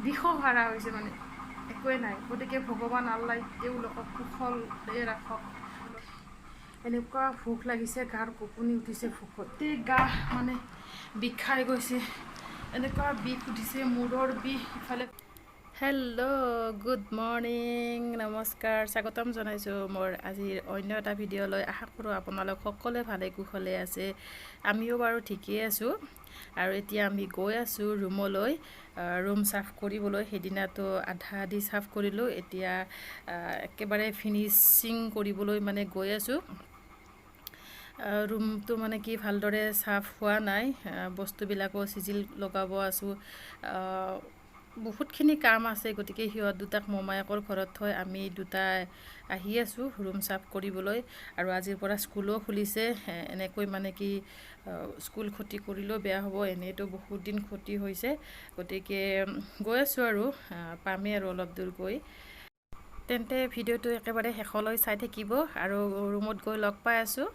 দিশ হাৰা হৈছে মানে একোৱে নাই গতিকে ভগৱান আল্লাই তেওঁলোকক কুশলে ৰাখক এনেকুৱা ভোক লাগিছে গাৰ কঁপনি উঠিছে ভোকতে গা মানে বিষাই গৈছে এনেকুৱা বিষ উঠিছে মূৰৰ বিষ ইফালে হেল্ল' গুড মৰ্ণিং নমস্কাৰ স্বাগতম জনাইছোঁ মোৰ আজিৰ অন্য এটা ভিডিঅ'লৈ আশা কৰোঁ আপোনালোক সকলোৱে ভালে কুশলে আছে আমিও বাৰু ঠিকেই আছোঁ আৰু এতিয়া আমি গৈ আছোঁ ৰুমলৈ ৰুম চাফ কৰিবলৈ সেইদিনাতো আধা আধি চাফ কৰিলোঁ এতিয়া একেবাৰে ফিনিচিং কৰিবলৈ মানে গৈ আছোঁ ৰুমটো মানে কি ভালদৰে চাফ হোৱা নাই বস্তুবিলাকো চিজিল লগাব আছোঁ বহুতখিনি কাম আছে গতিকে সিহঁত দুটাক মোমায়েকৰ ঘৰত থৈ আমি দুটা আহি আছোঁ ৰুম চাফ কৰিবলৈ আৰু আজিৰ পৰা স্কুলো খুলিছে এনেকৈ মানে কি স্কুল ক্ষতি কৰিলেও বেয়া হ'ব এনেইতো বহুত দিন ক্ষতি হৈছে গতিকে গৈ আছোঁ আৰু পামেই আৰু অলপ দূৰ গৈ তেন্তে ভিডিঅ'টো একেবাৰে শেষলৈ চাই থাকিব আৰু ৰুমত গৈ লগ পাই আছোঁ